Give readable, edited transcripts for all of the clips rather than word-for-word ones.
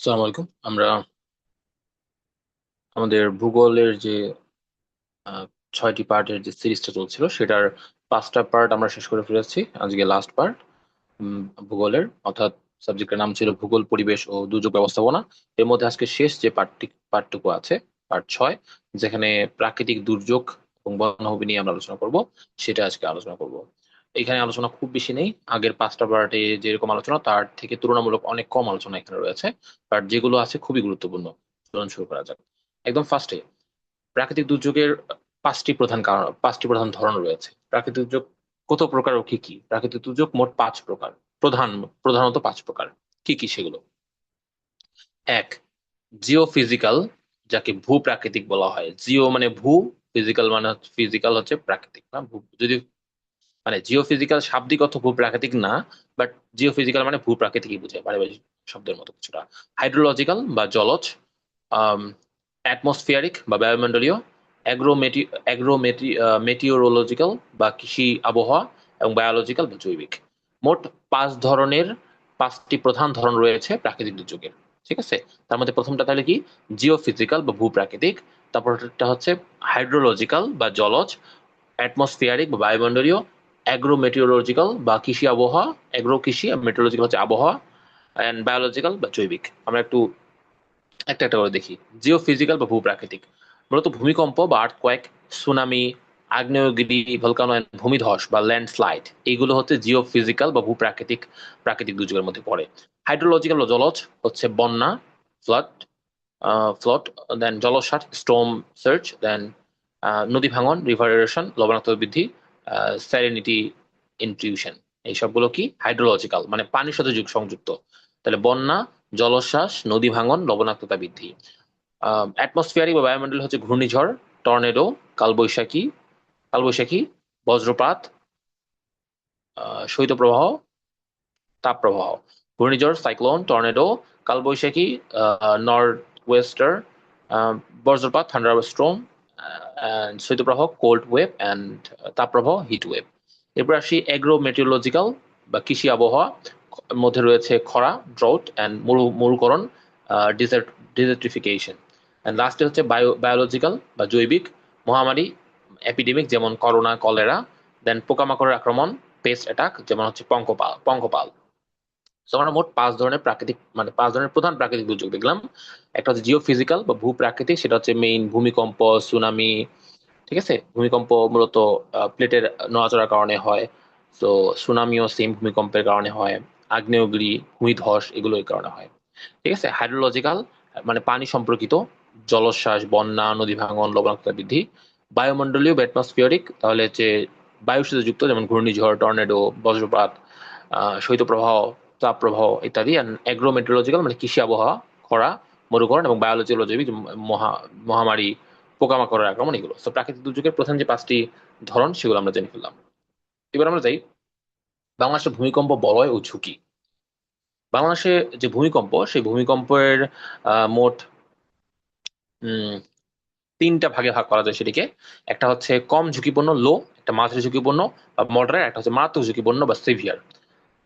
আসসালামু আলাইকুম। আমরা আমাদের ভূগোলের যে আহ, 6টি পার্টের যে সিরিজটা চলছিল সেটার 5টা পার্ট আমরা শেষ করে ফেলেছি। আজকে লাস্ট পার্ট ভূগোলের, অর্থাৎ সাবজেক্টের নাম ছিল ভূগোল, পরিবেশ ও দুর্যোগ ব্যবস্থাপনা। এর মধ্যে আজকে শেষ যে পার্টটুকু আছে, পার্ট 6, যেখানে প্রাকৃতিক দুর্যোগ এবং বনভূমি নিয়ে আমরা আলোচনা করব, সেটা আজকে আলোচনা করব। এখানে আলোচনা খুব বেশি নেই, আগের 5টা পার্টে যেরকম আলোচনা তার থেকে তুলনামূলক অনেক কম আলোচনা এখানে রয়েছে। বাট যেগুলো আছে খুবই গুরুত্বপূর্ণ। চলুন শুরু করা যাক। একদম ফার্স্টে, প্রাকৃতিক দুর্যোগের 5টি প্রধান ধরন রয়েছে। প্রাকৃতিক দুর্যোগ কত প্রকার ও কি কি? প্রাকৃতিক দুর্যোগ মোট 5 প্রকার। প্রধানত 5 প্রকার। কি কি সেগুলো? এক, জিও ফিজিক্যাল, যাকে ভূ প্রাকৃতিক বলা হয়। জিও মানে ভূ, ফিজিক্যাল মানে ফিজিক্যাল হচ্ছে প্রাকৃতিক না। যদি মানে জিও ফিজিক্যাল শাব্দিক অর্থ ভূ প্রাকৃতিক না, বাট জিও ফিজিক্যাল মানে ভূ প্রাকৃতিকই বোঝায়, পারিবারিক শব্দের মতো কিছুটা। হাইড্রোলজিক্যাল বা জলজ, অ্যাটমসফিয়ারিক বা বায়ুমণ্ডলীয়, মেটিওরোলজিক্যাল বা কৃষি আবহাওয়া, এবং বায়োলজিক্যাল বা জৈবিক। মোট 5 ধরনের, 5টি প্রধান ধরন রয়েছে প্রাকৃতিক দুর্যোগের। ঠিক আছে? তার মধ্যে প্রথমটা তাহলে কি? জিও ফিজিক্যাল বা ভূপ্রাকৃতিক। তারপরটা হচ্ছে হাইড্রোলজিক্যাল বা জলজ, অ্যাটমসফিয়ারিক বা বায়ুমণ্ডলীয়, অ্যাগ্রোমেটিওরোলজিক্যাল বা কৃষি আবহাওয়া, অ্যাগ্রো কৃষি, মেট্রোলজিক্যাল হচ্ছে আবহাওয়া, অ্যান্ড বায়োলজিক্যাল বা জৈবিক। আমরা একটু একটা একটা করে দেখি। জিও ফিজিক্যাল বা ভূপ্রাকৃতিক, মূলত ভূমিকম্প বা আর্থকোয়েক, সুনামি, আগ্নেয়গিরি, ভলকানো, ভূমিধস বা ল্যান্ডস্লাইড, এইগুলো হচ্ছে জিও ফিজিক্যাল বা ভূপ্রাকৃতিক প্রাকৃতিক দুর্যোগের মধ্যে পড়ে। হাইড্রোলজিক্যাল বা জলজ হচ্ছে বন্যা, ফ্লাড, ফ্লড, দেন জলোচ্ছ্বাস, স্টোম সার্চ, দেন নদী ভাঙন, রিভার এরোশন, লবণাক্ততা বৃদ্ধি, স্যালিনিটি ইনটিউশন। এই সবগুলো কি? হাইড্রোলজিক্যাল, মানে পানির সাথে সংযুক্ত। তাহলে বন্যা, জলোচ্ছ্বাস, নদী ভাঙন, লবণাক্ততা বৃদ্ধি। অ্যাটমসফিয়ারিক বা বায়ুমণ্ডল হচ্ছে ঘূর্ণিঝড়, টর্নেডো, কালবৈশাখী কালবৈশাখী, বজ্রপাত, শৈত্যপ্রবাহ, তাপপ্রবাহ। ঘূর্ণিঝড়, সাইক্লোন, টর্নেডো, কালবৈশাখী, নর্থ ওয়েস্টার, বজ্রপাত, থান্ডার স্টর্ম, শৈত্যপ্রবাহ, কোল্ড ওয়েভ, অ্যান্ড তাপপ্রবাহ, হিট ওয়েভ। এরপর আসি এগ্রো মেটিওরোলজিক্যাল বা কৃষি আবহাওয়া। মধ্যে রয়েছে খরা, ড্রৌট অ্যান্ড মরুকরণ, ডিজার্টিফিকেশন। অ্যান্ড লাস্টে হচ্ছে বায়োলজিক্যাল বা জৈবিক, মহামারী, এপিডেমিক যেমন করোনা, কলেরা, দেন পোকামাকড়ের আক্রমণ, পেস্ট অ্যাটাক যেমন হচ্ছে পঙ্কপাল। তো আমরা মোট 5 ধরনের প্রাকৃতিক, মানে 5 ধরনের প্রধান প্রাকৃতিক দুর্যোগ দেখলাম। একটা হচ্ছে জিও ফিজিক্যাল বা ভূ প্রাকৃতিক, সেটা হচ্ছে মেইন ভূমিকম্প, সুনামি। ঠিক আছে? ভূমিকম্প মূলত প্লেটের নড়াচড়ার কারণে হয়। তো সুনামিও সেম ভূমিকম্পের কারণে হয়। আগ্নেয়গিরি, ভূমিধস, এগুলো এই কারণে হয়। ঠিক আছে? হাইড্রোলজিক্যাল মানে পানি সম্পর্কিত, জলোচ্ছ্বাস, বন্যা, নদী ভাঙন, লবণাক্ততা বৃদ্ধি। বায়ুমণ্ডলীয় বা অ্যাটমসফিয়ারিক, তাহলে হচ্ছে বায়ুর সাথে যুক্ত, যেমন ঘূর্ণিঝড়, টর্নেডো, বজ্রপাত, শৈত্যপ্রবাহ, তাপপ্রবাহ ইত্যাদি। অ্যাগ্রোমেট্রোলজিক্যাল মানে কৃষি আবহাওয়া, খরা, মরুকরণ, এবং বায়োলজিক্যাল জৈবিক, মহামারী, পোকামাকড়ের আক্রমণ, এগুলো। তো প্রাকৃতিক দুর্যোগের প্রধান যে 5টি ধরন সেগুলো আমরা জেনে ফেললাম। এবার আমরা যাই বাংলাদেশের ভূমিকম্প বলয় ও ঝুঁকি। বাংলাদেশে যে ভূমিকম্প, সেই ভূমিকম্পের মোট উম 3টা ভাগে ভাগ করা যায় সেটিকে। একটা হচ্ছে কম ঝুঁকিপূর্ণ, লো; একটা মাঝারি ঝুঁকিপূর্ণ বা মডারেট; একটা হচ্ছে মারাত্মক ঝুঁকিপূর্ণ বা সিভিয়ার।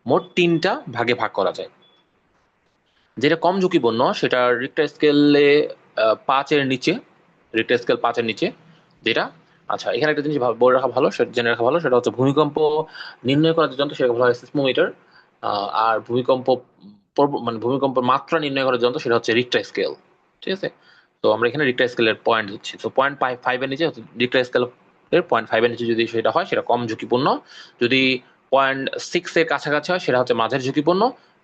মোট 3টা ভাগে ভাগ করা যায়। যেটা কম ঝুঁকিপূর্ণ সেটা রিক্টার স্কেলে 5-এর নিচে, রিক্টার স্কেল 5-এর নিচে যেটা। আচ্ছা, এখানে একটা জিনিস বলে রাখা ভালো, সেটা জেনে রাখা ভালো, সেটা হচ্ছে ভূমিকম্প নির্ণয় করার যে যন্ত্র সেটাকে বলা হয় সিসমোমিটার। আর ভূমিকম্প মানে ভূমিকম্পের মাত্রা নির্ণয় করার যন্ত্র সেটা হচ্ছে রিক্টার স্কেল। ঠিক আছে? তো আমরা এখানে রিক্টার স্কেলের পয়েন্ট দিচ্ছি। তো 0.5-এর নিচে, রিক্টার স্কেল এর 0.5-এর নিচে যদি সেটা হয় সেটা কম ঝুঁকিপূর্ণ। যদি 0.6-এর কাছাকাছি হয় সেটা হচ্ছে মাঝারি ঝুঁকিপূর্ণ।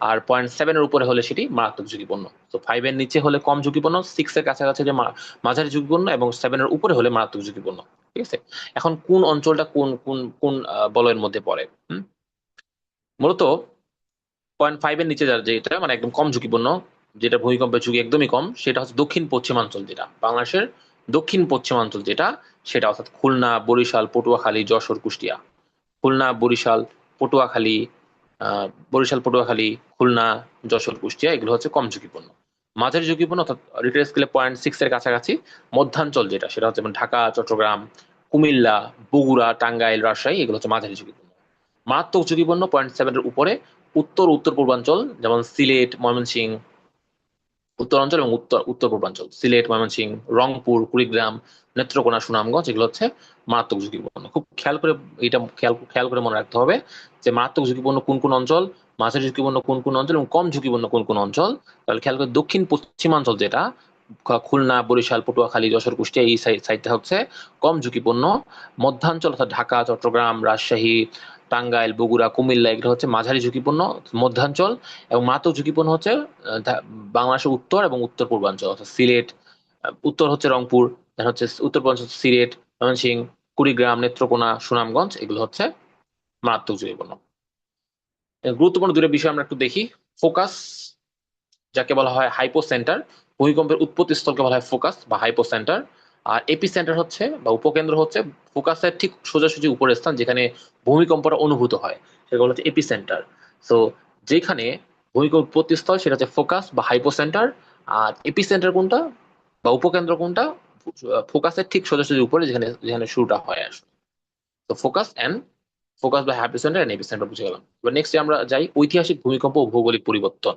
আর 0.7-এর উপরে হলে সেটি মারাত্মক ঝুঁকিপূর্ণ। তো 5-এর নিচে হলে কম ঝুঁকিপূর্ণ, 6-এর কাছাকাছি হলে মাঝারি ঝুঁকিপূর্ণ, এবং 7-এর উপরে হলে মারাত্মক ঝুঁকিপূর্ণ। ঠিক আছে? এখন কোন অঞ্চলটা কোন কোন কোন বলয়ের মধ্যে পড়ে? মূলত 0.5-এর নিচে যার যেটা মানে একদম কম ঝুঁকিপূর্ণ, যেটা ভূমিকম্পের ঝুঁকি একদমই কম, সেটা হচ্ছে দক্ষিণ পশ্চিমাঞ্চল, যেটা বাংলাদেশের দক্ষিণ পশ্চিমাঞ্চল, যেটা সেটা অর্থাৎ খুলনা, বরিশাল, পটুয়াখালী, যশোর, কুষ্টিয়া। খুলনা, বরিশাল, পটুয়াখালী, আহ বরিশাল, পটুয়াখালী, খুলনা, যশোর, কুষ্টিয়া, এগুলো হচ্ছে কম ঝুঁকিপূর্ণ। মাঝারি ঝুঁকিপূর্ণ অর্থাৎ রিক্টার স্কেলে 0.6-এর কাছাকাছি মধ্যাঞ্চল, যেটা সেটা হচ্ছে যেমন ঢাকা, চট্টগ্রাম, কুমিল্লা, বগুড়া, টাঙ্গাইল, রাজশাহী, এগুলো হচ্ছে মাঝারি ঝুঁকিপূর্ণ। মারাত্মক ঝুঁকিপূর্ণ 0.7-এর উপরে উত্তর উত্তর পূর্বাঞ্চল, যেমন সিলেট, ময়মনসিংহ, উত্তরাঞ্চল এবং উত্তর উত্তর পূর্বাঞ্চল, সিলেট, ময়মনসিংহ, রংপুর, কুড়িগ্রাম, নেত্রকোনা, সুনামগঞ্জ, এগুলো হচ্ছে মারাত্মক ঝুঁকিপূর্ণ। খুব খেয়াল করে এটা খেয়াল করে মনে রাখতে হবে যে মারাত্মক ঝুঁকিপূর্ণ কোন কোন অঞ্চল, মাঝারি ঝুঁকিপূর্ণ কোন কোন অঞ্চল এবং কম ঝুঁকিপূর্ণ কোন কোন অঞ্চল। তাহলে খেয়াল করে দক্ষিণ পশ্চিমাঞ্চল যেটা খুলনা, বরিশাল, পটুয়াখালী, যশোর, কুষ্টিয়া, এই সাইডটা হচ্ছে কম ঝুঁকিপূর্ণ। মধ্যাঞ্চল অর্থাৎ ঢাকা, চট্টগ্রাম, রাজশাহী, টাঙ্গাইল, বগুড়া, কুমিল্লা, এগুলো হচ্ছে মাঝারি ঝুঁকিপূর্ণ মধ্যাঞ্চল। এবং মারাত্মক ঝুঁকিপূর্ণ হচ্ছে বাংলাদেশের উত্তর এবং উত্তর পূর্বাঞ্চল অর্থাৎ সিলেট, উত্তর হচ্ছে রংপুর, দেন হচ্ছে উত্তর পূর্বাঞ্চল সিলেট, ময়মনসিংহ, কুড়িগ্রাম, নেত্রকোনা, সুনামগঞ্জ, এগুলো হচ্ছে মারাত্মক ঝুঁকিপূর্ণ। গুরুত্বপূর্ণ দুটো বিষয় আমরা একটু দেখি। ফোকাস, যাকে বলা হয় হাইপো সেন্টার, ভূমিকম্পের উৎপত্তি স্থলকে বলা হয় ফোকাস বা হাইপো সেন্টার। আর এপি সেন্টার হচ্ছে বা উপকেন্দ্র হচ্ছে ফোকাসের ঠিক সোজাসুজি উপরের স্থান যেখানে ভূমিকম্পটা অনুভূত হয়, সেগুলো হচ্ছে এপি সেন্টার। সো যেখানে ভূমিকম্প উৎপত্তি স্থল সেটা হচ্ছে ফোকাস বা হাইপো সেন্টার। আর এপি সেন্টার কোনটা বা উপকেন্দ্র কোনটা? ফোকাসের ঠিক সোজাসুজি উপরে যেখানে যেখানে শুরুটা হয় আসলে। তো ফোকাস বা hypocentre and epicentre বুঝে গেলাম। এবার নেক্সট আমরা যাই ঐতিহাসিক ভূমিকম্প ও ভৌগোলিক পরিবর্তন।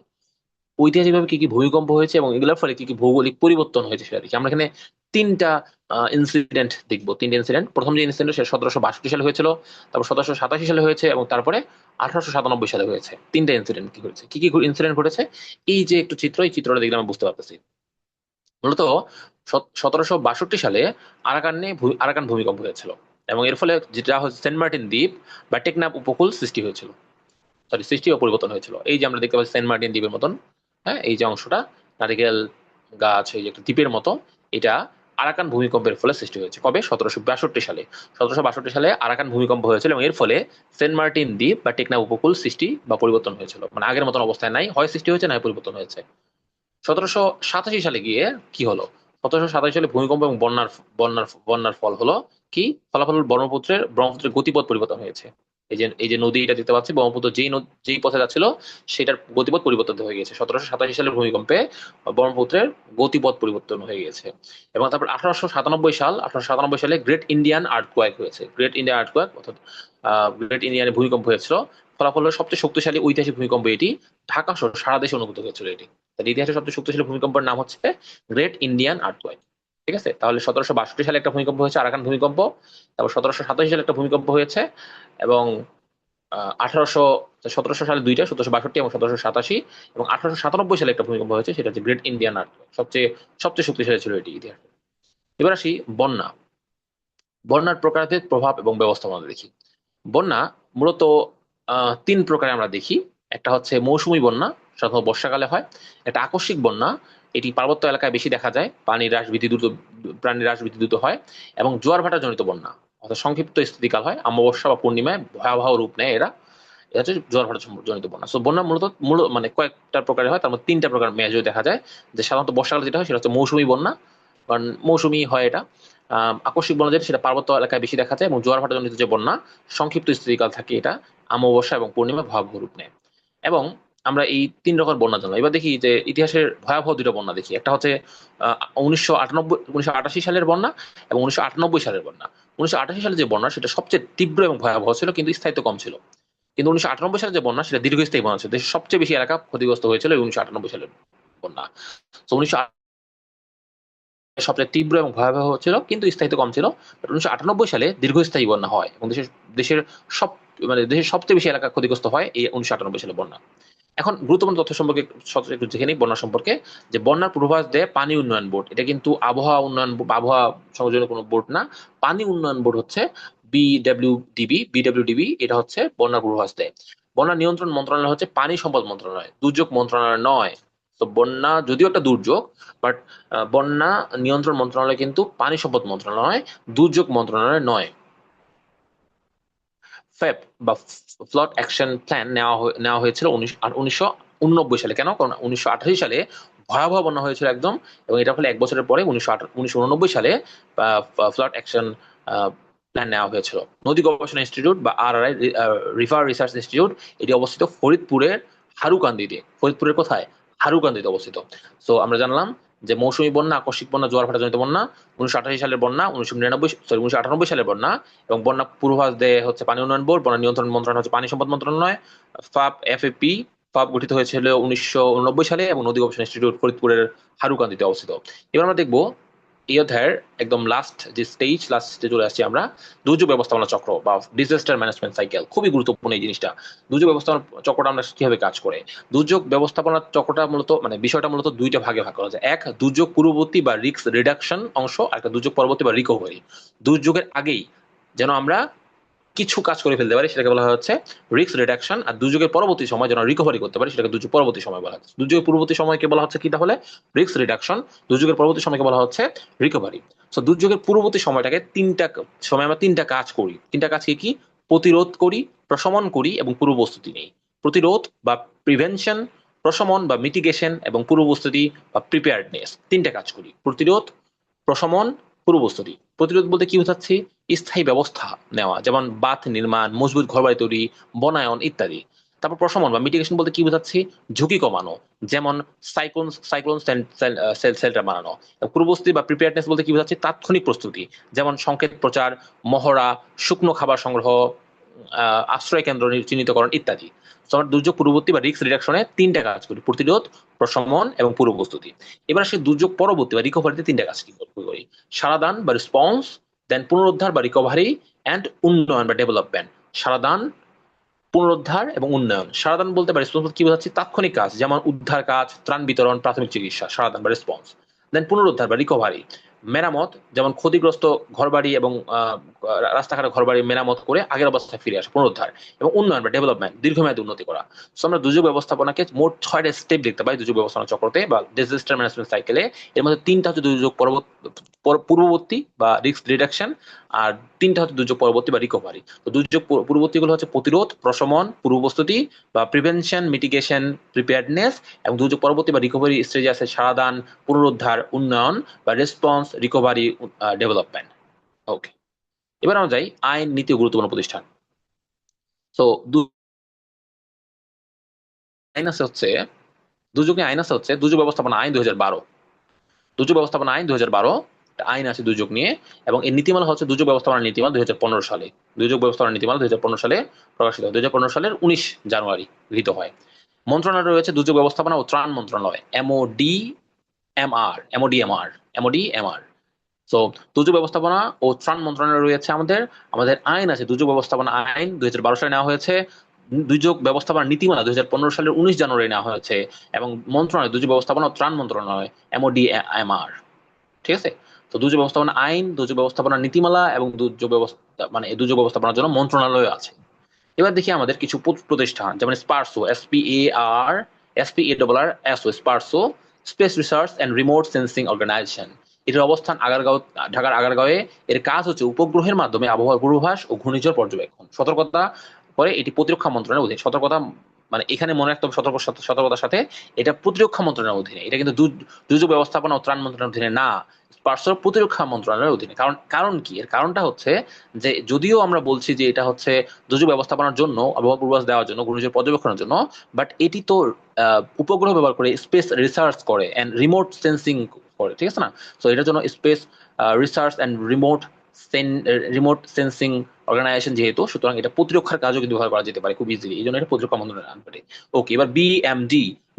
ঐতিহাসিকভাবে কি কি ভূমিকম্প হয়েছে এবং এগুলোর ফলে কি কি ভৌগোলিক পরিবর্তন হয়েছে সেটা দেখি। আমরা এখানে তিনটা ইনসিডেন্ট দেখবো, তিনটা ইনসিডেন্ট। প্রথম যে ইনসিডেন্ট সেটা 1762 সালে হয়েছিল, তারপর 1787 সালে হয়েছে এবং তারপরে 1897 সালে হয়েছে। তিনটা ইনসিডেন্ট কি হয়েছে, কি কি ইনসিডেন্ট ঘটেছে, এই যে একটু চিত্র, এই চিত্রটা দেখলে আমরা বুঝতে পারতেছি। মূলত 1762 সালে আরাকান ভূমিকম্প হয়েছিল এবং এর ফলে যেটা হচ্ছে সেন্ট মার্টিন দ্বীপ বা টেকনাফ উপকূল সৃষ্টি হয়েছিল, সৃষ্টি ও পরিবর্তন হয়েছিল। এই যে আমরা দেখতে পাচ্ছি সেন্ট মার্টিন দ্বীপের মতন, হ্যাঁ, এই যে অংশটা নারিকেল গাছ, এই যে একটা দ্বীপের মতো, এটা আরাকান ভূমিকম্পের ফলে সৃষ্টি হয়েছে। কবে? 1762 সালে। 1762 সালে আরাকান ভূমিকম্প হয়েছিল এবং এর ফলে সেন্ট মার্টিন দ্বীপ বা টেকনাফ উপকূল সৃষ্টি বা পরিবর্তন হয়েছিল। মানে আগের মতন অবস্থায় নাই, হয় সৃষ্টি হয়েছে না হয় পরিবর্তন হয়েছে। 1787 সালে গিয়ে কি হলো? 1787 সালে ভূমিকম্প এবং বন্যার ফল হলো কি? ফলাফল হলো ব্রহ্মপুত্রের গতিপথ পরিবর্তন হয়েছে। এই যে নদীটা দেখতে পাচ্ছি, ব্রহ্মপুত্র যেই পথে যাচ্ছিল সেটার গতিপথ পরিবর্তন হয়ে গেছে 1787 সালের ভূমিকম্পে। ব্রহ্মপুত্রের গতিপথ পরিবর্তন হয়ে গেছে। এবং তারপর 1897 সালে গ্রেট ইন্ডিয়ান আর্থকোয়েক হয়েছে। গ্রেট ইন্ডিয়ান আর্থকোয়েক অর্থাৎ গ্রেট ইন্ডিয়ান ভূমিকম্প হয়েছিল। ফলাফল হলো সবচেয়ে শক্তিশালী ঐতিহাসিক ভূমিকম্প এটি। ঢাকা সহ সারা দেশে অনুভূত হয়েছিল এটি। তার ইতিহাসের সবচেয়ে শক্তিশালী ভূমিকম্পের নাম হচ্ছে গ্রেট ইন্ডিয়ান আর্থকোয়েক। ঠিক আছে, তাহলে 1762 সালে একটা ভূমিকম্প হয়েছে, আরাকান ভূমিকম্প। তারপর 1787 সালে একটা ভূমিকম্প হয়েছে এবং 1700 সালে দুইটা, 1762 এবং 1787। এবং 1897 সালে একটা ভূমিকম্প হয়েছে, সেটা হচ্ছে গ্রেট ইন্ডিয়ান আর্থকোয়েক। সবচেয়ে সবচেয়ে শক্তিশালী ছিল এটি ইতিহাসে। এবার আসি বন্যা। বন্যার প্রকারভেদ, প্রভাব এবং ব্যবস্থাপনা দেখি। বন্যা মূলত তিন প্রকারে আমরা দেখি। একটা হচ্ছে মৌসুমী বন্যা, সাধারণত বর্ষাকালে হয়। একটা আকস্মিক বন্যা, এটি পার্বত্য এলাকায় বেশি দেখা যায়, প্রাণীর হ্রাস বৃদ্ধি দ্রুত হয়। এবং জোয়ার ভাটা জনিত বন্যা, অর্থাৎ সংক্ষিপ্ত স্থিতিকাল হয়, অমাবস্যা বা পূর্ণিমায় ভয়াবহ রূপ নেয় এরা। এটা হচ্ছে জোয়ার ভাটা জনিত বন্যা। সো বন্যা মূল মানে কয়েকটা প্রকারে হয়, তার মধ্যে তিনটা প্রকার মেজর দেখা যায়। যে সাধারণত বর্ষাকালে যেটা হয় সেটা হচ্ছে মৌসুমী বন্যা, কারণ মৌসুমী হয় এটা। আকস্মিক বন্যা যেটা, সেটা পার্বত্য এলাকায় বেশি দেখা যায়। এবং জোয়ার ভাটা জনিত যে বন্যা, সংক্ষিপ্ত স্থিতিকাল থাকে, এটা অমাবস্যা এবং পূর্ণিমা ভয়াবহ রূপ নেয়। এবং আমরা এই তিন রকম বন্যা জানলাম। এবার দেখি যে ইতিহাসের ভয়াবহ দুটো বন্যা দেখি। একটা হচ্ছে 1988 সালের বন্যা এবং 1998 সালের বন্যা। 1988 সালে যে বন্যা সেটা সবচেয়ে তীব্র এবং ভয়াবহ ছিল, কিন্তু স্থায়িত্ব কম ছিল। কিন্তু 1998 সালে যে বন্যা সেটা দীর্ঘস্থায়ী বন্যা ছিল, দেশের সবচেয়ে বেশি এলাকা ক্ষতিগ্রস্ত হয়েছিল এই 1998 সালের বন্যা। তো 1998 সবচেয়ে তীব্র এবং ভয়াবহ ছিল কিন্তু স্থায়িত্ব কম ছিল। 1998 সালে দীর্ঘস্থায়ী বন্যা হয় এবং দেশের সব দেশের সবচেয়ে বেশি এলাকা ক্ষতিগ্রস্ত হয় এই 1998 সালে বন্যা। এখন গুরুত্বপূর্ণ তথ্য সম্পর্কে একটু দেখে নিই বন্যা সম্পর্কে। যে বন্যার পূর্বাভাস দেয় পানি উন্নয়ন বোর্ড। এটা কিন্তু আবহাওয়া সংযোজনের কোনো বোর্ড না। পানি উন্নয়ন বোর্ড হচ্ছে বিডব্লিউডিবি। এটা হচ্ছে বন্যার পূর্বাভাস দেয়। বন্যা নিয়ন্ত্রণ মন্ত্রণালয় হচ্ছে পানি সম্পদ মন্ত্রণালয়, দুর্যোগ মন্ত্রণালয় নয়। তো বন্যা যদিও একটা দুর্যোগ, বাট বন্যা নিয়ন্ত্রণ মন্ত্রণালয় কিন্তু পানি সম্পদ মন্ত্রণালয়, দুর্যোগ মন্ত্রণালয় নয়। ফেপ বা ফ্লাড অ্যাকশন প্ল্যান নেওয়া হয়েছিল 1989 সালে। কেন? কারণ 1988 সালে ভয়াবহ বন্যা হয়েছিল একদম। এবং এটা ফলে এক বছরের পরে 1989 সালে ফ্লাড অ্যাকশন প্ল্যান নেওয়া হয়েছিল। নদী গবেষণা ইনস্টিটিউট বা RRI, রিভার রিসার্চ ইনস্টিটিউট, এটি অবস্থিত ফরিদপুরের হারুকান্দিতে। ফরিদপুরের কোথায়? হারুকান্দিতে অবস্থিত। সো আমরা জানলাম যে মৌসুমী বন্যা, আকস্মিক বন্যা, জোয়ার ভাটা জনিত বন্যা, 1988 সালের বন্যা, 1998 সালের বন্যা। এবং বন্যা পূর্বাভাস দেয় হচ্ছে পানি উন্নয়ন বোর্ড, বন্যা নিয়ন্ত্রণ মন্ত্রণালয় হচ্ছে পানি সম্পদ মন্ত্রণালয়, FAP ফাব গঠিত হয়েছিল 1989 সালে এবং নদী গবেষণা ইনস্টিটিউট ফরিদপুরের হারুকান্দিতে অবস্থিত। এবার আমরা দেখবো এই অধ্যায়ের একদম লাস্ট স্টেজে চলে আসছি আমরা, দুর্যোগ ব্যবস্থাপনা চক্র বা ডিজাস্টার ম্যানেজমেন্ট সাইকেল। খুবই গুরুত্বপূর্ণ এই জিনিসটা। দুর্যোগ ব্যবস্থাপনা চক্রটা আমরা কিভাবে কাজ করে? দুর্যোগ ব্যবস্থাপনা চক্রটা মূলত বিষয়টা মূলত দুইটা ভাগে ভাগ করা যায়। এক, দুর্যোগ পূর্ববর্তী বা রিস্ক রিডাকশন অংশ, আর একটা দুর্যোগ পরবর্তী বা রিকভারি। দুর্যোগের আগেই যেন আমরা কিছু কাজ করে ফেলতে পারি সেটাকে বলা হচ্ছে রিস্ক রিডাকশন, আর দুর্যোগের পরবর্তী সময় যেন রিকভারি করতে পারি সেটাকে দুর্যোগ পরবর্তী সময় বলা হচ্ছে। দুর্যোগের পূর্ববর্তী সময়কে বলা হচ্ছে কি তাহলে? Risk reduction. দুর্যোগের পরবর্তী সময়কে বলা হচ্ছে রিকভারি। সো দুর্যোগের পূর্ববর্তী সময়টাকে আমরা তিনটা কাজ করি। তিনটা কাজ কি? প্রতিরোধ করি, প্রশমন করি এবং পূর্ব প্রস্তুতি নেই। প্রতিরোধ বা প্রিভেনশন, প্রশমন বা মিটিগেশন এবং পূর্ব প্রস্তুতি বা প্রিপেয়ার্ডনেস, তিনটা কাজ করি। প্রতিরোধ, প্রশমন, পূর্ব প্রস্তুতি। প্রতিরোধ বলতে কি বোঝাচ্ছি? স্থায়ী ব্যবস্থা নেওয়া, যেমন বাঁধ নির্মাণ, মজবুত ঘরবাড়ি তৈরি, বনায়ন ইত্যাদি। তারপর প্রশমন বা মিটিগেশন বলতে কি বোঝাচ্ছি? ঝুঁকি কমানো, যেমন সাইক্লোন শেল্টার বানানো। পূর্ব প্রস্তুতি বা প্রিপেয়ারনেস বলতে কি বোঝাচ্ছি? তাৎক্ষণিক প্রস্তুতি, যেমন সংকেত প্রচার, মহড়া, শুকনো খাবার সংগ্রহ, আশ্রয় কেন্দ্র চিহ্নিতকরণ ইত্যাদি। তো আমরা দুর্যোগ পূর্ববর্তী বা রিস্ক রিডাকশনে তিনটা কাজ করি: প্রতিরোধ, প্রশমন এবং পূর্ব প্রস্তুতি। এবার আসে দুর্যোগ পরবর্তী বা রিকভারিতে তিনটা কাজ কি করি: সারাদান বা রেসপন্স, দেন পুনরুদ্ধার বা রিকভারি, অ্যান্ড উন্নয়ন বা ডেভেলপমেন্ট। সারাদান, পুনরুদ্ধার এবং উন্নয়ন। সারাদান বলতে বা রেসপন্স কি বোঝাচ্ছি? তাৎক্ষণিক কাজ, যেমন উদ্ধার কাজ, ত্রাণ বিতরণ, প্রাথমিক চিকিৎসা, সারাদান বা রেসপন্স। দেন পুনরুদ্ধার বা রিকভারি, মেরামত, যেমন ক্ষতিগ্রস্ত ঘরবাড়ি এবং রাস্তাঘাটে ঘরবাড়ি মেরামত করে আগের অবস্থায় ফিরে আসা, পুনরুদ্ধার। এবং উন্নয়ন বা ডেভেলপমেন্ট, দীর্ঘমেয়াদী উন্নতি করা। সো আমরা দুর্যোগ ব্যবস্থাপনাকে মোট 6টা স্টেপ দেখতে পাই দুর্যোগ ব্যবস্থাপনা চক্রতে বা ডিজাস্টার ম্যানেজমেন্ট সাইকেলে। এর মধ্যে 3টা হচ্ছে দুর্যোগ পূর্ববর্তী বা রিস্ক রিডাকশন, আর 3টা হচ্ছে দুর্যোগ পরবর্তী বা রিকভারি। তো দুর্যোগ পূর্ববর্তী গুলো হচ্ছে প্রতিরোধ, প্রশমন, পূর্ব প্রস্তুতি বা প্রিভেনশন, মিটিগেশন, প্রিপেয়ারনেস। এবং দুর্যোগ পরবর্তী বা রিকভারি স্টেজে আছে সারাদান, পুনরুদ্ধার, উন্নয়ন বা রেসপন্স, রিকভারি, ডেভেলপমেন্ট। ওকে, এবার আমরা যাই আইন, নীতি ও গুরুত্বপূর্ণ প্রতিষ্ঠান। তো আইন আছে হচ্ছে দুর্যোগ আইন আছে হচ্ছে দুর্যোগ ব্যবস্থাপনা আইন 2012। দুর্যোগ ব্যবস্থাপনা আইন 2012 আইন আছে দুর্যোগ নিয়ে, এবং এর নীতিমালা হচ্ছে দুর্যোগ ব্যবস্থাপনা নীতিমালা 2015 সালে। দুর্যোগ ব্যবস্থাপনা নীতিমালা 2015 সালে প্রকাশিত হয়। 2015 সালের 19 জানুয়ারি গৃহীত হয়। মন্ত্রণালয় রয়েছে দুর্যোগ ব্যবস্থাপনা ও ত্রাণ মন্ত্রণালয়, এমওডিএমআর। তো দুর্যোগ ব্যবস্থাপনা ও ত্রাণ মন্ত্রণালয় রয়েছে আমাদের। আমাদের আইন আছে দুর্যোগ ব্যবস্থাপনা আইন 2012 সালে নেওয়া হয়েছে। দুর্যোগ ব্যবস্থাপনা নীতিমালা 2015 সালের 19 জানুয়ারি নেওয়া হয়েছে। এবং মন্ত্রণালয় দুর্যোগ ব্যবস্থাপনা ও ত্রাণ মন্ত্রণালয়, এমওডিএমআর। ঠিক আছে? তো দুর্যোগ ব্যবস্থাপনা আইন, দুর্যোগ ব্যবস্থাপনা নীতিমালা এবং দুর্যোগ ব্যবস্থা দুর্যোগ ব্যবস্থাপনার জন্য মন্ত্রণালয় আছে। এবার দেখি আমাদের কিছু প্রতিষ্ঠান, যেমন SPARRSO, SPARRSO, space research and remote sensing organisation. এটির অবস্থান আগারগাঁও, ঢাকার আগারগাঁওয়ে। এর কাজ হচ্ছে উপগ্রহের মাধ্যমে আবহাওয়ার পূর্বাভাস ও ঘূর্ণিঝড় পর্যবেক্ষণ। সতর্কতা করে এটি প্রতিরক্ষা মন্ত্রণালয়ের অধীনে। সতর্কতা এখানে মনে রাখতে হবে সতর্কতার সাথে এটা প্রতিরক্ষা মন্ত্রণালয়ের অধীনে। এটা কিন্তু দুর্যোগ ব্যবস্থাপনা ও ত্রাণ মন্ত্রণালয়ের অধীনে না, স্পারসো প্রতিরক্ষা মন্ত্রণালয়ের অধীনে। কারণ কি? এর কারণটা হচ্ছে যে যদিও আমরা বলছি যে এটা হচ্ছে দুর্যোগ ব্যবস্থাপনার জন্য, আবহাওয়া পূর্বাভাস দেওয়ার জন্য, ঘূর্ণিঝড় পর্যবেক্ষণের জন্য, বাট এটি তো উপগ্রহ ব্যবহার করে স্পেস রিসার্চ করে এন্ড রিমোট সেন্সিং করে। ঠিক আছে না? তো এটার জন্য space research and remote sensing organisation যেহেতু, সুতরাং এটা প্রতিরক্ষার কাজও কিন্তু ব্যবহার করা যেতে পারে খুব ইজিলি। এই জন্য এটা প্রতিরক্ষা মন্ত্রণালয়ের আন্ডারে। ওকে, এবার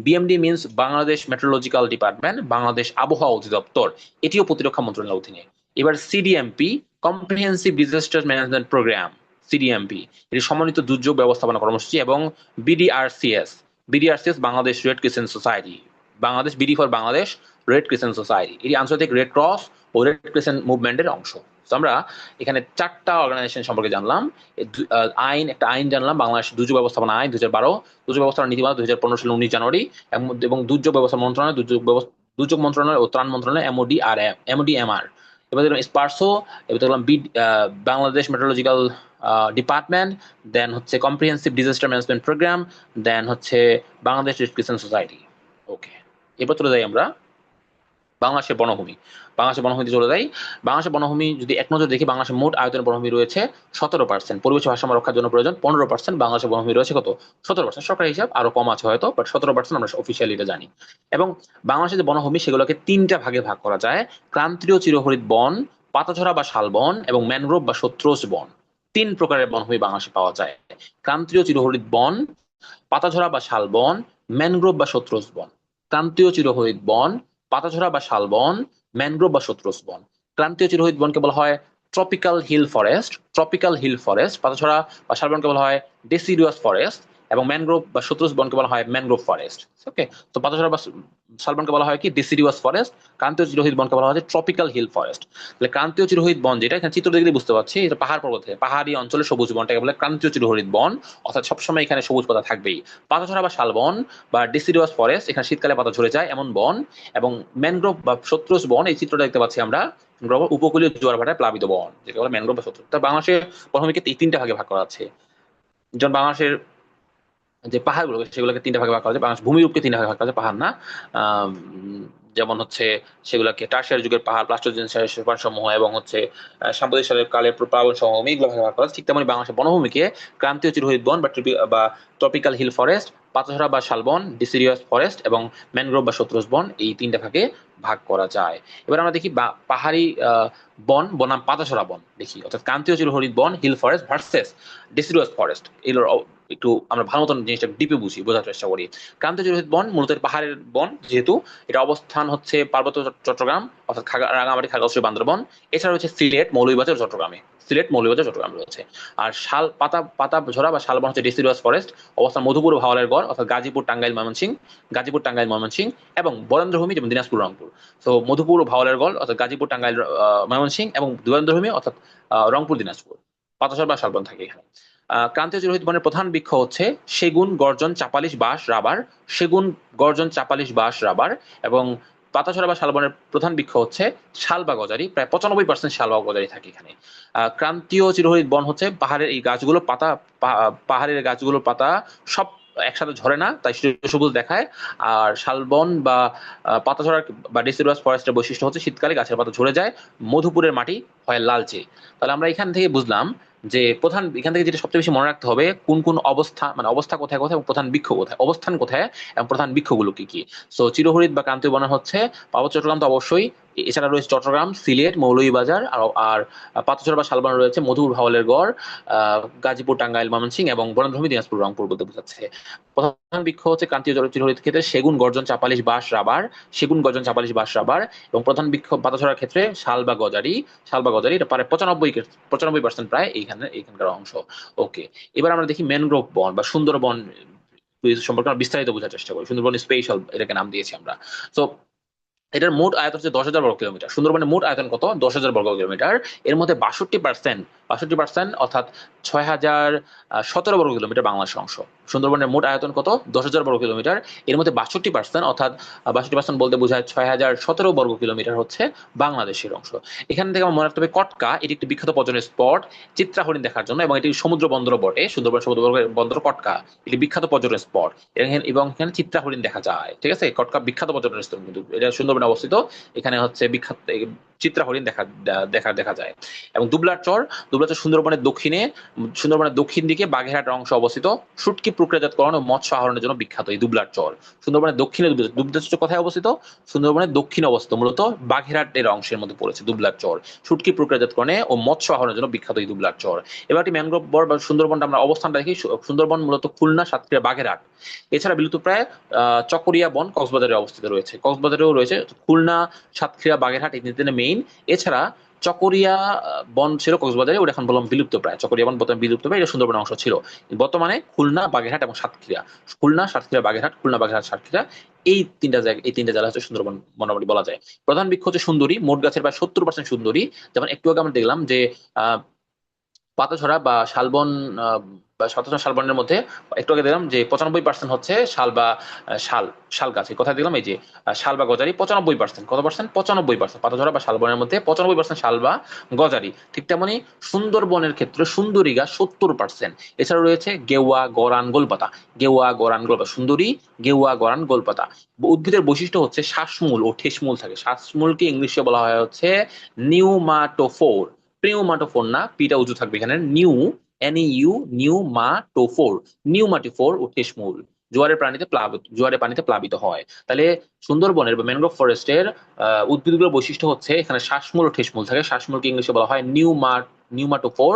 BMD means Bangladesh meteorological department, Bangladesh আবহাওয়া অধিদপ্তর। এটিও প্রতিরক্ষা মন্ত্রণালয়ের অধীনে। এবার CDMP, comprehensive disaster management program, CDMP এটি সমন্বিত দুর্যোগ ব্যবস্থাপনা কর্মসূচি। এবং BDRCS Bangladesh red crescent society, Bangladesh BD for Bangladesh red crescent society, এটি আন্তর্জাতিক রেড ক্রস ও রেড ক্রিসেন্ট মুভমেন্টের অংশ। তো আমরা এখানে 4টা অর্গানাইজেশন সম্পর্কে জানলাম। একটা আইন জানলাম, বাংলাদেশ দুর্যোগ ব্যবস্থাপনা আইন 2012, দুর্যোগ ব্যবস্থাপনা নীতিমালা 2015 সালের 19 জানুয়ারি, এবং দুর্যোগ ব্যবস্থা মন্ত্রণালয়, দুর্যোগ মন্ত্রণালয় ও ত্রাণ মন্ত্রণালয়, এমওডিএমআর। এবার দেখলাম স্পারসো, এবার দেখলাম বাংলাদেশ মেট্রোলজিক্যাল ডিপার্টমেন্ট, দেন হচ্ছে কম্প্রিহেন্সিভ ডিজাস্টার ম্যানেজমেন্ট প্রোগ্রাম, দেন হচ্ছে বাংলাদেশ রেড ক্রিসেন্ট সোসাইটি। ওকে, এবার চলে যাই আমরা বাংলাদেশের বনভূমি। বাংলাদেশের বনভূমিতে চলে যাই। বাংলাদেশের বনভূমি যদি এক নজর দেখি, বাংলাদেশের মোট আয়তনের বনভূমি রয়েছে 17%। পরিবেশ ভারসাম্য রক্ষার জন্য প্রয়োজন 15%। বাংলাদেশের বনভূমি রয়েছে কত? 17%। সরকারি হিসাব আরো কম আছে হয়তো, বাট 17% আমরা অফিসিয়ালি এটা জানি। এবং বাংলাদেশের যে বনভূমি সেগুলোকে 3টা ভাগে ভাগ করা যায়: ক্রান্তীয় চিরহরিৎ বন, পাতাঝরা বা শালবন, এবং ম্যানগ্রোভ বা শত্রুজ বন। 3 প্রকারের বনভূমি বাংলাদেশে পাওয়া যায়: ক্রান্তীয় চিরহরিৎ বন, পাতাঝরা বা শালবন, ম্যানগ্রোভ বা শত্রুস বন। ক্রান্তীয় চিরহরিৎ বন, পাতাঝরা বা শালবন, ম্যানগ্রোভ বা শত্রুস বন। ক্রান্তীয় চিরহরিৎ বনকে বলা হয় tropical hill forest, tropical hill forest. পাতাঝরা বা শালবনকে বলা হয় ডেসিডুয়াস ফরেস্ট, এবং ম্যানগ্রোভ বা শত্রুস বনকে বলা হয় ম্যানগ্রোভ ফরেস্ট। ওকে, তো পাতাঝরা বা শালবনকে বলা হয় কি ডেসিডুয়াস ফরেস্ট, ক্রান্তীয় চিরহরিৎ বনকে বলা হয় ট্রপিক্যাল হিল ফরেস্ট। তাহলে ক্রান্তীয় চিরহরিৎ বন যেটা, এখানে চিত্র দেখলে বুঝতে পারছি এটা পাহাড় পর্বতে, পাহাড়ি অঞ্চলে সবুজ বনটাকে বলে ক্রান্তীয় চিরহরিৎ বন, অর্থাৎ সবসময় এখানে সবুজ পাতা থাকবেই। পাতাঝরা বা শালবন বা ডিসিডুয়াস ফরেস্ট, এখানে শীতকালে পাতা ঝরে যায় এমন বন। এবং ম্যানগ্রোভ বা শত্রুস বন, এই চিত্রটা দেখতে পাচ্ছি আমরা, উপকূলীয় জোয়ার ভাটায় প্লাবিত বন, যেটা বলে ম্যানগ্রোভ বা শত্রুস। তা বাংলাদেশের প্রথমে এই তিনটা ভাগে ভাগ করা আছে। যেমন বাংলাদেশের যে পাহাড়গুলো সেগুলোকে তিনটা ভাগে ভাগ করা যায়, বাংলাদেশ ভূমিরূপকে তিনটা ভাগে ভাগ করা যায়, পাহাড় না। আহ, যেমন হচ্ছে সেগুলোকে টারশিয়ারি যুগের পাহাড়, প্লাস্টোসিন সমূহ, এবং হচ্ছে সাম্প্রতিক কালের প্লাবন সমূহ, এগুলো ভাগে ভাগ করা যায়। ঠিক তেমনি বাংলাদেশের বনভূমিকে ক্রান্তীয় চিরহরিৎ বন বা ট্রপিক্যাল হিল ফরেস্ট, পাতাঝরা বা শালবন, ডিসিডিয়াস ফরেস্ট, এবং ম্যানগ্রোভ বা শত্রুস বন, এই তিনটা ভাগে ভাগ করা যায়। এবার আমরা দেখি পাহাড়ি বন বনাম পাতাঝরা বন দেখি, অর্থাৎ ক্রান্তীয় চিরহরিৎ বন হিল ফরেস্ট ভার্সেস ডিসিডিয়াস ফরেস্ট। এগুলোর একটু আমরা ভালো মতন জিনিসটা ডিপে বুঝি, বোঝার চেষ্টা করি। ক্রান্তীয় চিরহরিৎ বন মূলত পাহাড়ের বন, যেহেতু এটা অবস্থান হচ্ছে পার্বত্য চট্টগ্রাম, অর্থাৎ রাঙামাটি, খাগড়াছড়ি, বান্দরবন। এছাড়া রয়েছে সিলেট, মৌলভীবাজার, চট্টগ্রামে। সিলেট, মৌলভীবাজার, চট্টগ্রাম রয়েছে। আর পাতা ঝরা বা শালবন হচ্ছে ডিসিডুয়াস ফরেস্ট, অবস্থান মধুপুর ও ভাওয়ালের গড়, অর্থাৎ গাজীপুর, টাঙ্গাইল, ময়মনসিংহ, গাজীপুর, টাঙ্গাইল, ময়মনসিংহ, এবং বরেন্দ্রভূমি যেমন দিনাজপুর, রংপুর। তো মধুপুর ও ভাওয়ালের গড় অর্থাৎ গাজীপুর, টাঙ্গাইল, ময়মনসিংহ, এবং বরেন্দ্রভূমি অর্থাৎ রংপুর, দিনাজপুর। পাতাঝর বা শালবন থাকে এখানে। ক্রান্তীয় চিরহরিৎ বনের প্রধান বৃক্ষ হচ্ছে সেগুন, গর্জন, চাপালিশ, বাঁশ, রাবার। সেগুন, গর্জন, চাপালিশ, বাঁশ, রাবার। এবং পাতাছড়া বা শালবনের প্রধান বৃক্ষ হচ্ছে শাল বা গজারি, প্রায় 95% শাল বা গজারি থাকে এখানে। ক্রান্তীয় চিরহরিৎ বন হচ্ছে পাহাড়ের এই গাছগুলো পাতা, পাহাড়ের গাছগুলোর পাতা সব একসাথে ঝরে না, তাই সবুজ দেখায়। আর শালবন বা পাতাঝরা বা ডিসিডুয়াস ফরেস্টের বৈশিষ্ট্য হচ্ছে শীতকালে গাছের পাতা ঝরে যায়, মধুপুরের মাটি হয় লালচে। তাহলে আমরা এখান থেকে বুঝলাম যে এখান থেকে যেটা সবচেয়ে বেশি মনে রাখতে হবে, কোন কোন অবস্থা, মানে অবস্থা কোথায় কোথায়, এবং প্রধান বৃক্ষ কোথায়, অবস্থান কোথায়, এবং প্রধান বৃক্ষগুলো কি কি। সো চিরহরিৎ বা ক্রান্তীয় বন হচ্ছে পার্বত্য চট্টগ্রাম তো অবশ্যই, এছাড়া রয়েছে চট্টগ্রাম, সিলেট, মৌলভীবাজার, আর পাতাছড়া বা শালবন রয়েছে মধুপুর, ভাওয়ালের গড়, গাজীপুর, টাঙ্গাইল, ময়মনসিংহ, এবং বরেন্দ্রভূমি, দিনাজপুর, রংপুর বলতে বোঝাচ্ছে। প্রধান বৃক্ষ হচ্ছে ক্রান্তীয় চিরহরিৎ ক্ষেত্রে সেগুন, গর্জন, চাপালিশ, বাঁশ, রাবার। সেগুন, গর্জন, চাপালিশ, বাঁশ, রাবার। এবং প্রধান বৃক্ষ পাতাছড়ার ক্ষেত্রে শাল বা গজারি, এটা প্রায় 95% প্রায় এইখানকার অংশ। ওকে, এবার আমরা দেখি ম্যানগ্রোভ বন বা সুন্দরবন সম্পর্কে আমরা বিস্তারিত বোঝার চেষ্টা করি। সুন্দরবন স্পেশাল এটাকে নাম দিয়েছি আমরা। তো এটার মোট আয়তন হচ্ছে 10,000 বর্গ কিলোমিটার। সুন্দরবনের মোট আয়তন কত? 10,000 বর্গ কিলোমিটার। এর মধ্যে 62% অর্থাৎ 6,017 বর্গ কিলোমিটার বাংলাদেশের অংশ। সুন্দরবনের মোট আয়তন কত? 10,000 বর্গ কিলোমিটার। এর মধ্যে 62% অর্থাৎ 62% বলতে বোঝায় 6,017 বর্গ কিলোমিটার হচ্ছে বাংলাদেশের অংশ। এখান থেকে আমার মনে রাখতে হবে কটকা এটি একটি বিখ্যাত পর্যটন স্পট চিত্রা হরিণ দেখার জন্য, এবং এটি সমুদ্র বন্দর বটে। সুন্দরবন সমুদ্র বন্দর কটকা এটি বিখ্যাত পর্যটন স্পট, এবং এখানে চিত্রা হরিণ দেখা যায়। ঠিক আছে, কটকা বিখ্যাত পর্যটন স্থল, কিন্তু এটা সুন্দরবনে অবস্থিত। এখানে হচ্ছে বিখ্যাত চিত্রা হরিণ দেখা যায়। এবং দুবলার চর সুন্দরবনের দক্ষিণ দিকে বাগেরহাট অংশ অবস্থিত। শুটকি প্রক্রিয়াজাতকরণ ও মৎস্য আহরণের জন্য বিখ্যাত এই দুবলার চর। সুন্দরবনের দক্ষিণে দুবলার চর কোথায় অবস্থিত? সুন্দরবনের দক্ষিণে অবস্থিত, মূলত বাগেরহাটের অংশের মধ্যে পড়েছে দুবলার চর। শুটকি প্রক্রিয়াজাতকরণে ও মৎস্য আহরণের জন্য বিখ্যাত এই দুবলার চর। এবার একটি ম্যানগ্রোভ বন বা সুন্দরবনটা আমরা অবস্থানটা দেখি। সুন্দরবন মূলত খুলনা, সাতক্ষীরা, বাগেরহাট, এছাড়া বিলুপ্তপ্রায় চকরিয়া বন কক্সবাজারে অবস্থিত রয়েছে। কক্সবাজারেও রয়েছে। খুলনা, সাতক্ষীরা, বাগেরহাট এই তিনটে মেইন। এছাড়া চকরিয়া বন ছিল কক্সবাজারে, ওটা এখন বললাম বিলুপ্ত প্রায়। চকরিয়া বন বর্তমানে বিলুপ্ত প্রায়, এটা সুন্দরবনের অংশ ছিল। বর্তমানে খুলনা, বাগেরহাট এবং সাতক্ষীরা, খুলনা, সাতক্ষীরা, বাগেরহাট, খুলনা, বাগেরহাট, সাতক্ষীরা, এই তিনটা জেলা হচ্ছে সুন্দরবন মোটামুটি বলা যায়। প্রধান বৃক্ষ হচ্ছে সুন্দরী, মোট গাছের প্রায় 70% সুন্দরী। যেমন একটু আগে আমরা দেখলাম যে আহ পাতাঝরা বা শালবন, বা শতজন শালবনের মধ্যে একটু আগে দেখলাম যে 95% হচ্ছে শাল বা শাল শাল গাছ। কথা দেখলাম এই যে শাল বা গজারি 95%। কত পার্সেন্ট? 95%। পাতাঝরা বা শালবনের মধ্যে 95% শাল বা গজারি। ঠিক তেমনি সুন্দরবনের ক্ষেত্রে সুন্দরী গাছ 70%। এছাড়া রয়েছে গেওয়া, গরান, গোলপাতা। গেওয়া, গরান, গোলপাতা, সুন্দরী, গেওয়া, গরান, গোলপাতা। উদ্ভিদের বৈশিষ্ট্য হচ্ছে শ্বাসমূল ও ঠেসমূল থাকে। শ্বাসমূলকে ইংলিশে বলা হয় হচ্ছে নিউমাটোফোর। প্রিউমাটোফোর না, পিটা উঁচু থাকবে এখানে। নিউমাটোফোর, নিউমাটিফোর ও ঠেসমূল জোয়ারের পানিতে প্লাবিত হয়। তাহলে সুন্দরবনের বা ম্যানগ্রোভ ফরেস্টের উদ্ভিদগুলোর বৈশিষ্ট্য হচ্ছে এখানে শ্বাসমূল ও ঠেসমূল থাকে। শ্বাসমূলকে ইংলিশে বলা হয় নিউমাটোফোর,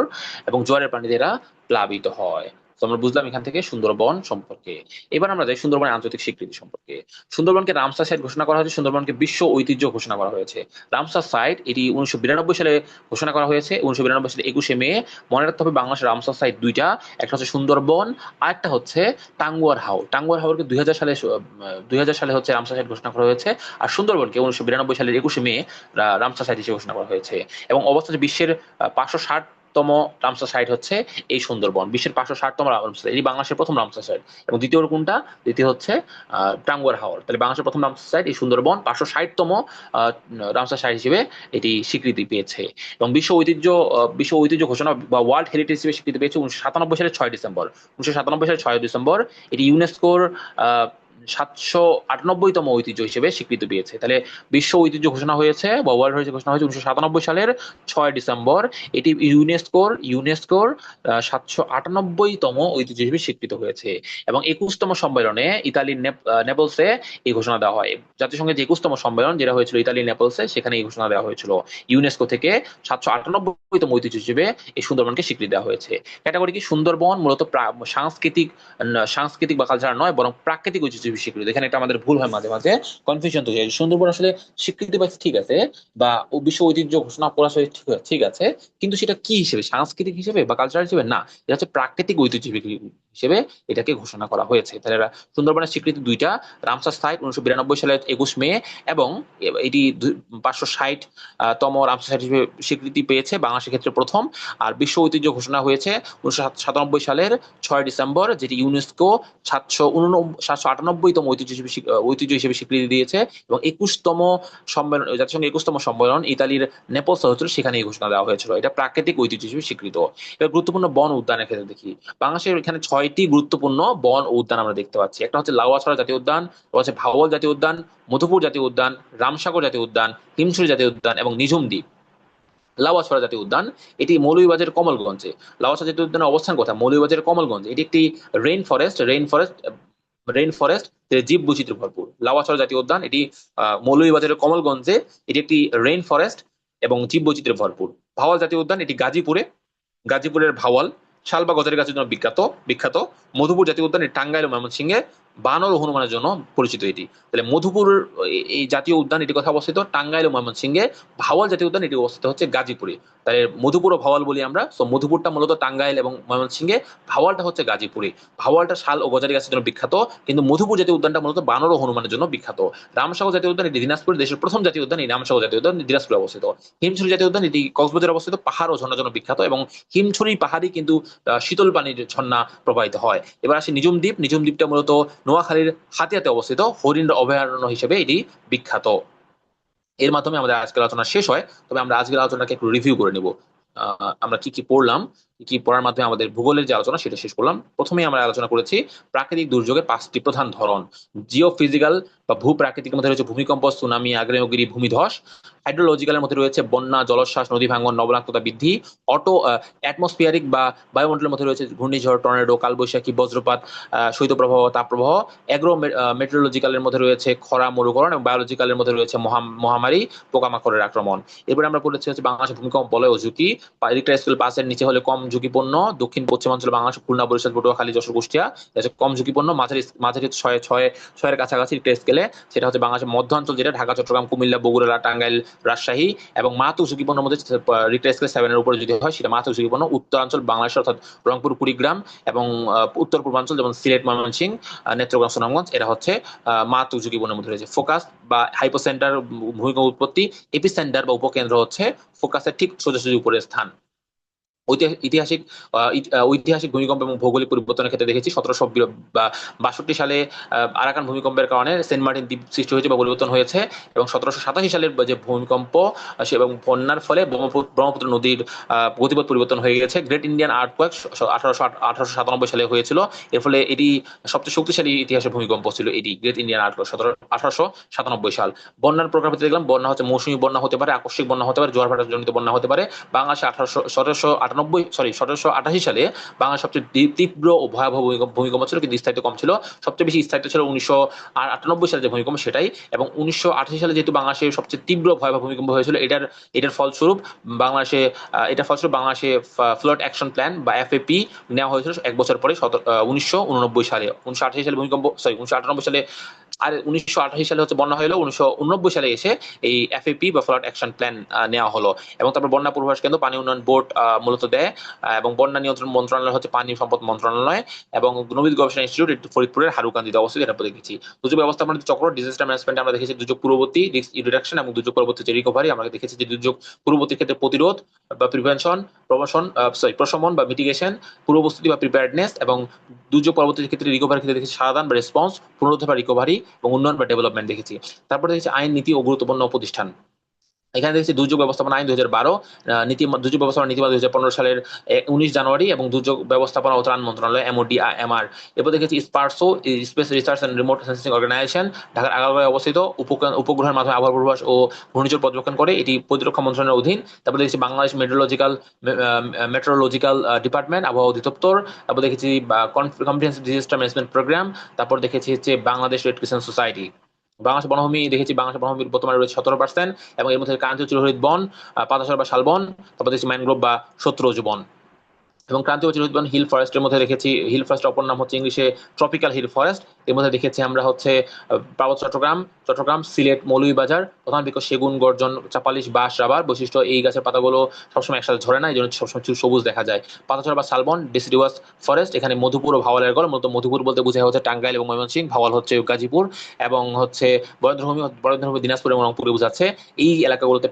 এবং জোয়ারের পানিতে এরা প্লাবিত হয়। আমরা বুঝলাম এখান থেকে সুন্দরবন সম্পর্কে। এবার আমরা যাই সুন্দরবনের আন্তর্জাতিক স্বীকৃতি সম্পর্কে। সুন্দরবনকে রামসার সাইট ঘোষণা করা হয়েছে, সুন্দরবনকে বিশ্ব ঐতিহ্য ঘোষণা করা হয়েছে। রামসার সাইট এটি 1992 সালে ঘোষণা করা হয়েছে। 1992 সালে 21শে মে। মনে রাখতে হবে বাংলাদেশের রামসার সাইট দুইটা, একটা হচ্ছে সুন্দরবন, আরেকটা হচ্ছে টাঙ্গুয়ার হাওর। টাঙ্গুয়ার হাওরকে 2000 সালে হচ্ছে রামসার সাইট ঘোষণা করা হয়েছে, আর সুন্দরবনকে 1992 সালের 21শে মে রামসার সাইট হিসেবে ঘোষণা করা হয়েছে। এবং অবস্থানে বিশ্বের 560তম রামসার সাইট হচ্ছে এই সুন্দরবন, বিশ্বের 560তম রামসার সাইট। এটি বাংলাদেশের প্রথম রামসার সাইট। এবং দ্বিতীয় কোনটা? দ্বিতীয় হচ্ছে টাঙ্গুয়ার হাওর। তাহলে বাংলাদেশের প্রথম রামসার সাইট এই সুন্দরবন, 560তম রামসার সাইট হিসেবে এটি স্বীকৃতি পেয়েছে। এবং বিশ্ব ঐতিহ্য ঘোষণা বা ওয়ার্ল্ড হেরিটেজ হিসেবে স্বীকৃতি পেয়েছে 1997 সালের 6 ডিসেম্বর। 1997 সালের 6 ডিসেম্বর এটি ইউনেস্কোর 798তম ঐতিহ্য হিসেবে স্বীকৃতি পেয়েছে। তাহলে বিশ্ব ঐতিহ্য ঘোষণা হয়েছে বা ওয়ার্ল্ড হেরিটেজ ঘোষণা হয়েছে 1997 সালের 6 ডিসেম্বর। এটি ইউনেস্কোর 798তম ঐতিহ্য হিসেবে স্বীকৃত হয়েছে। এবং 21তম সম্মেলনে ইতালির নেপলসে এই ঘোষণা দেওয়া হয়। জাতিসংঘের যে 21তম সম্মেলন যেটা হয়েছিল ইতালির নেপলসে, সেখানে এই ঘোষণা দেওয়া হয়েছিল। ইউনেস্কো থেকে 798তম ঐতিহ্য হিসেবে এই সুন্দরবনকে স্বীকৃতি দেওয়া হয়েছে। ক্যাটাগরি কি? সুন্দরবন মূলত সাংস্কৃতিক বা কালচার নয়, বরং প্রাকৃতিক ঐতিহ্য হিসেবে স্বীকৃত। এখানে এটা আমাদের ভুল হয়, মাঝে মাঝে কনফিউশন তৈরি হয়। সুন্দরবন আসলে স্বীকৃতি পাচ্ছে ঠিক আছে, বা বিশ্ব ঐতিহ্য ঘোষণা করা হয়েছে ঠিক আছে, কিন্তু সেটা কি হিসেবে? সাংস্কৃতিক হিসেবে বা কালচার হিসেবে না, এটা হচ্ছে প্রাকৃতিক ঐতিহ্য হিসেবে এটাকে ঘোষণা করা হয়েছে। তাহলে সুন্দরবনের স্বীকৃতি দুইটা। রামসার সাইট 1992 সালের 21 মে, এবং এটি 560তম রামসার সাইট হিসেবে স্বীকৃতি পেয়েছে, বাংলাদেশের ক্ষেত্রে প্রথম। আর বিশ্ব ঐতিহ্য ঘোষণা হয়েছে 1997 সালের 6 ডিসেম্বর, যেটি ইউনেস্কো 798তম ঐতিহ্য হিসেবে স্বীকৃতি দিয়েছে। এবং 21তম সম্মেলন, জাতিসংঘের 21তম সম্মেলন ইতালির নেপলসে হয়েছিল, সেখানে এই ঘোষণা দেওয়া হয়েছিল। এটা প্রাকৃতিক ঐতিহ্য হিসেবে স্বীকৃত। এবার গুরুত্বপূর্ণ বন উদ্যানের ক্ষেত্রে দেখি। বাংলাদেশের এখানে 6টি গুরুত্বপূর্ণ বন ও উদ্যান আমরা দেখতে পাচ্ছি। একটা হচ্ছে লাউয়াছড়া জাতীয় উদ্যান, হচ্ছে ভাওয়াল জাতীয় উদ্যান, মধুপুর জাতীয় উদ্যান, রামসাগর জাতীয় উদ্যান, হিমছড়ি জাতীয় উদ্যান এবং নিঝুম দ্বীপ। লাউয়াছড়া জাতীয় উদ্যান এটি মৌলভীবাজারের কমলগঞ্জে। লাউয়াছড়া জাতীয় উদ্যানের অবস্থান কোথায়? মৌলভীবাজারের কমলগঞ্জ। এটি একটি রেইন ফরেস্ট জীব বৈচিত্র্য ভরপুর। লাউয়াছড়া জাতীয় উদ্যান এটি মৌলভীবাজারের কমলগঞ্জে। এটি একটি রেইন ফরেস্ট এবং জীব বৈচিত্র্য ভরপুর। ভাওয়াল জাতীয় উদ্যান এটি গাজীপুরের ভাওয়াল শাল বা গজারি গাছের জন্য বিখ্যাত। মধুপুর জাতীয় উদ্যান এটি টাঙ্গাইল ও ময়মনসিংহে বানর ও হনুমানের জন্য পরিচিত এটি। তাহলে মধুপুর এই জাতীয় উদ্যান এটি কোথায় অবস্থিত? টাঙ্গাইল ও ময়মনসিংহে। ভাওয়াল জাতীয় উদ্যান এটি অবস্থিত হচ্ছে গাজীপুরে। তাহলে মধুপুর ও ভাওয়াল বলি আমরা। তো মধুপুরটা মূলত টাঙ্গাইল এবং ময়মনসিংহে, ভাওয়ালটা হচ্ছে গাজীপুরে। ভাওয়ালটা শাল ও গজারি গাছের জন্য বিখ্যাত, কিন্তু মধুপুর জাতীয় উদ্যানটা মূলত বানর ও হনুমানের জন্য বিখ্যাত। রামসাগর জাতীয় উদ্যান এটি দিনাজপুর, দেশের প্রথম জাতীয় উদ্যান। এই রামসাগর জাতীয় উদ্যান দিনাজপুরে অবস্থিত। হিমছড়ি জাতীয় উদ্যান এটি কক্সবাজারে অবস্থিত, পাহাড় ও ঝর্ণার জন্য বিখ্যাত, এবং হিমছড়ি পাহাড়ি কিন্তু শীতল পানির ঝর্ণা প্রবাহিত হয়। এবার আসি নিঝুম দ্বীপটা মূলত নোয়াখালীর হাতিয়াতে অবস্থিত, হরিণ অভয়ারণ্য হিসেবে এটি বিখ্যাত। এর মাধ্যমে আমাদের আজকের আলোচনা শেষ হয়। তবে আমরা আজকের আলোচনাকে একটু রিভিউ করে নিব। আমরা কি কি পড়লাম, কি পড়ার মাধ্যমে আমাদের ভূগোলের যে আলোচনা সেটা শেষ করলাম। প্রথমেই আমরা আলোচনা করেছি প্রাকৃতিক দুর্যোগের 5টি প্রধান ধরন। জিও ফিজিক্যাল বা ভূ প্রাকৃতিকের মধ্যে রয়েছে ভূমিকম্প, সুনামি, আগ্নেয়গিরি, ভূমিধস। হাইড্রোলজিক্যালের মধ্যে রয়েছে বন্যা, জলোচ্ছ্বাস, নদী ভাঙ্গন, লবণাক্ততা বৃদ্ধি। অ্যাটমসফিয়ারিক বা বায়ুমণ্ডলের মধ্যে রয়েছে ঘূর্ণিঝড়, টর্নেডো, কালবৈশাখী, বজ্রপাত, শৈত্যপ্রবাহ, তাপপ্রবাহ। অ্যাগ্রো মেট্রোলজিক্যালের মধ্যে রয়েছে খরা, মরুকরণ, এবং বায়োলজিক্যালের মধ্যে রয়েছে মহামারী, পোকামাকড়ের আক্রমণ। এরপরে আমরা বলেছি হচ্ছে বাংলাদেশের ভূমিকম্প বলয় ও ঝুঁকি। রিক্টার স্কেল 5-এর নিচে হলে কম ঝুঁকিপূর্ণ। দক্ষিণ পশ্চিমাঞ্চল বাংলাদেশ, খুলনা, বরিশাল, পটুয়াখালী, যশোর, কুষ্টিয়া কম ঝুঁকিপূর্ণ। মাঝারি 6-এর কাছাকাছি রিক্টার স্কেলে, সেটা হচ্ছে বাংলাদেশের মধ্যাঞ্চল, যেটা ঢাকা, চট্টগ্রাম, কুমিল্লা, বগুড়া, টাঙ্গাইল, রাজশাহী। এবং মারাত্মক ঝুঁকিপূর্ণের মধ্যে রিক্টার স্কেল 7-এর উপরে যদি হয় সেটা মারাত্মক ঝুঁকিপূর্ণ। উত্তরাঞ্চল বাংলাদেশ অর্থাৎ রংপুর, কুড়িগ্রাম, এবং উত্তর পূর্বাঞ্চল যেমন সিলেট, ময়মনসিংহ, নেত্রকোনা, সুনামগঞ্জ, এরা হচ্ছে মারাত্মক ঝুঁকিপূর্ণের মধ্যে রয়েছে। ফোকাস বা হাইপোসেন্টার ভূমিকম্প উৎপত্তি, এপিসেন্টার বা উপকেন্দ্র হচ্ছে ফোকাসের ঠিক সোজাসুজি উপরের স্থান। ঐতিহাসিক ভূমিকম্প এবং ভৌগোলিক পরিবর্তনের ক্ষেত্রে দেখেছি 1762 সালে আরাকান ভূমিকম্পের কারণে সেন্ট মার্টিন দ্বীপ সৃষ্টি হয়েছে বা পরিবর্তন হয়েছে। এবং 1787 সালের যে ভূমিকম্প এবং বন্যার ফলে ব্রহ্মপুত্র নদীর গতিপথ পরিবর্তন হয়ে গেছে। গ্রেট ইন্ডিয়ান আর্থকোয়েক 1897 সালে হয়েছিল। এর ফলে এটি সবচেয়ে শক্তিশালী ইতিহাসের ভূমিকম্প ছিল এটি, গ্রেট ইন্ডিয়ান আর্থকোয়েক 1897 সাল। বন্যার প্রকার দেখলাম, বন্যা হচ্ছে মৌসুমী বন্যা হতে পারে, আকস্মিক বন্যা হতে পারে, জোয়ার ভাটা জনিত বন্যা হতে পারে। বাংলাদেশে 1758 1788 সালে বাংলাদেশ সবচেয়ে তীব্র ও ভয়াবহ ভূমিকম্প ছিল, কিন্তু স্থায়িত্ব কম ছিল। সবচেয়ে বেশি স্থায়িত্ব ছিল 1998 সালে যে ভূমিকম্প সেটাই, এবং 1988 সালে যেহেতু বাংলাদেশে সবচেয়ে তীব্র ভয়াবহ ভূমিকম্প হয়েছিল, এটার ফলস্বরূপ বাংলাদেশে ফ্লাড অ্যাকশন প্ল্যান বা এফএপি নেওয়া হয়েছিল 1 বছর পরে 1989 সালে। 1988 সালে ভূমিকম্প, 1998 সালে, আর 1988 সালে হচ্ছে বন্যা হলো, 1989 সালে এসে এই এফএপি বা ফ্লাড অ্যাকশন প্ল্যান নেওয়া হলো। এবং তারপর বন্যা পূর্বাভাস কেন্দ্র পানি উন্নয়ন বোর্ড মূলত দেয়, এবং বন্যা নিয়ন্ত্রণ মন্ত্রণালয় হচ্ছে পানি সম্পদ মন্ত্রণালয়, এবং নবীন গবেষণা ইনস্টিটিউট ফরিদপুরের হারুকান্দিতে অবস্থিত, এটা দেখেছি। দুর্যোগ ব্যবস্থাপনা চক্র, ডিজাস্টার ম্যানেজমেন্ট আমরা দেখেছি দুর্যোগ পূর্ববর্তী রিস্ক রিডাকশন এবং দুর্যোগ পরবর্তী যে রিকভারি। আমরা দেখেছি যে দুর্যোগ পূর্ববর্তী ক্ষেত্রে প্রতিরোধ বা প্রিভেনশন, প্রশমন বা মিটিগেশন, পূর্বপ্রস্তুতি বা প্রিপেয়ারনেস, এবং দুর্যোগ পরবর্তী ক্ষেত্রে রিকভারি ক্ষেত্রে দেখেছি সাবধান বা রেসপন্স, পুনরুদ্ধার বা রিকভারি, এবং উন্নয়ন বা ডেভেলপমেন্ট দেখেছি। তারপরে দেখেছি আইন, নীতি ও গুরুত্বপূর্ণ প্রতিষ্ঠান। এখানে দেখছি দুর্যোগ ব্যবস্থাপনা আইন 2012, দুর্যোগ ব্যবস্থাপনা নীতিমালা 2015 সালের 19 জানুয়ারি, এবং দুর্যোগ ব্যবস্থাপনা ও ত্রাণ মন্ত্রণালয় এমওডিএমআর। এরপর দেখেছি SPARRSO, space research and remote sensing organisation, ঢাকার আগারগাঁওয়ে অবস্থিত, উপগ্রহের মাধ্যমে আবহাওয়া পূর্বাভাস ও ঘূর্ণিঝড় পর্যবেক্ষণ করে, এটি প্রতিরক্ষা মন্ত্রণালয়ের অধীন। তারপর দেখেছি বাংলাদেশ মেট্রোলজিক্যাল ডিপার্টমেন্ট, আবহাওয়া অধিদপ্তর। তারপর দেখেছি কম্প্রিহেনসিভ ডিজাস্টার ম্যানেজমেন্ট প্রোগ্রাম। তারপর দেখেছি হচ্ছে Bangladesh red crescent society. Bangladesh বনভূমি দেখেছি, বাংলাদেশ বনভূমির বর্তমানে রয়েছে 17%, এবং এর মধ্যে ক্রান্তীয় চিরহরিৎ বন, পাতাঝর বা শালবন, তারপর দেখছি ম্যানগ্রোভ বা শত্রুজ বন। এবং ক্রান্তীয় চিরহরিৎ বন হিল ফরেস্টের মধ্যে দেখেছি, হিল ফরেস্ট অপর নাম হচ্ছে ইংলিশে ট্রপিক্যাল হিল ফরেস্ট। এর মধ্যে দেখেছি আমরা হচ্ছে পার্বত্য চট্টগ্রাম, সিলেট, মৌলভীবাজার। প্রধান বৃক্ষ সেগুন, গর্জন, চাপালিশ, বাঁশ, রাবার। বৈশিষ্ট্য, এই গাছের পাতাগুলো সবসময় একসাথে ঝরে না, এই জন্য সবসময় সবুজ দেখা যায়। পাতাঝর বা শালবন ডিসিডিউয়াস ফরেস্ট, এখানে মধুপুর ও ভাওয়ালের গড়। মূলত মধুপুর বলতে বোঝায় হচ্ছে টাঙ্গাইল এবং ময়মনসিংহ, ভাওয়াল হচ্ছে গাজীপুর, এবং হচ্ছে বরেন্দ্রভূমি দিনাজপুর এবং রংপুরে বোঝাচ্ছে। এই এলাকাগুলোতে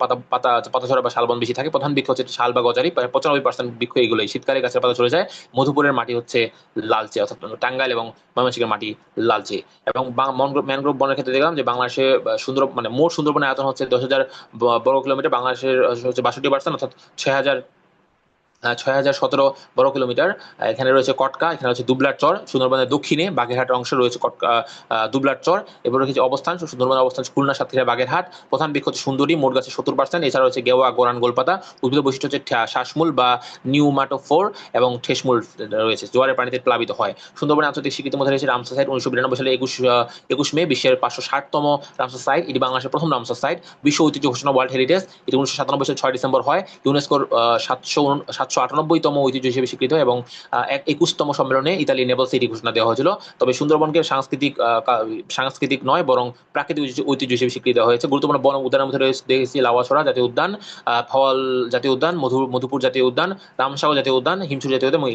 পাতাঝরা বা শালবন বেশি থাকে। প্রধান বৃক্ষ হচ্ছে শাল বা গজারি, প্রায় 95% বৃক্ষ এগুলোই। শীতকালে গাছের পাতা ঝরে যায়। মধুপুরের মাটি হচ্ছে লালচে, অর্থাৎ টাঙ্গাইল এবং ময়মনসিংহের মাটি লালচে। এবং ম্যানগ্রোভ বনের ক্ষেত্রে দেখলাম যে বাংলাদেশে মানে মোট সুন্দরবনের আয়তন হচ্ছে 10,000 বর্গ কিলোমিটার। বাংলাদেশের হচ্ছে 62%, অর্থাৎ 6,017 বর্গ কিলোমিটার। এখানে রয়েছে কটকা, এখানে রয়েছে দুবলার চর। সুন্দরবনের দক্ষিণে বাগেরহাট অংশে রয়েছে দুবলার চর। এরপর রয়েছে অবস্থান, সুন্দরবনের অবস্থান খুলনা, সাতক্ষীরা, বাগেরহাট। প্রধান বৃক্ষ হচ্ছে সুন্দরী, মোট গাছে 70%। এছাড়া রয়েছে গেওয়া, গোরান, গোলপাতা। উদ্ভিদ বৈশিষ্ট্য হচ্ছে শ্বাসমূল বা নিউমাটোফোর, এবং ঠেসমূল রয়েছে, জোয়ারের পানিতে প্লাবিত হয়। সুন্দরবনের আন্তর্জাতিক স্বীকৃতির মধ্যে রয়েছে রামসার সাইট, 1992 সালে 21 মে বিশ্বের 560তম রামসার সাইট। এটি বাংলাদেশের প্রথম রামসার সাইট। বিশ্ব ঐতিহ্য ঘোষণা ওয়ার্ল্ড হেরিটেজ, এটি 1997 সালের 6 ডিসেম্বর হয়। ইউনেস্কোর 798তম ঐতিহ্য হিসেবে স্বীকৃত, এবং 21তম সম্মেলনে ইতালি নেভাল সিটি ঘোষণা দেওয়া হয়েছিল। তবে সুন্দরবনকে সাংস্কৃতিক নয়, বরং প্রাকৃতিক ঐতিহ্য হিসেবে স্বীকৃতি দেওয়া হয়েছে। গুরুত্বপূর্ণ বন উদ্যানের মধ্যে রয়েছে দেখেছি লাউয়াছড়া জাতীয় উদ্যান, ভাওয়াল জাতীয় উদ্যান, মধুপুর জাতীয় উদ্যান, রামসাগর জাতীয় উদ্যান, হিমছড়ি জাতীয় উদ্যান, এবং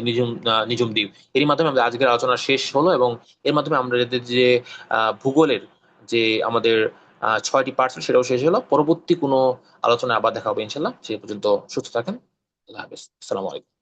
নিঝুম দ্বীপ। এর মাধ্যমে আমাদের আজকের আলোচনা শেষ হলো, এবং এর মাধ্যমে আমরা যে ভূগোলের যে আমাদের 6টি পার্ট সেটাও শেষ হলো। পরবর্তী কোনো আলোচনায় আবার দেখা হবে ইনশাল্লাহ। সে পর্যন্ত সুস্থ থাকেন। আল্লাহ হাফেজ। আসসালামু আলাইকুম।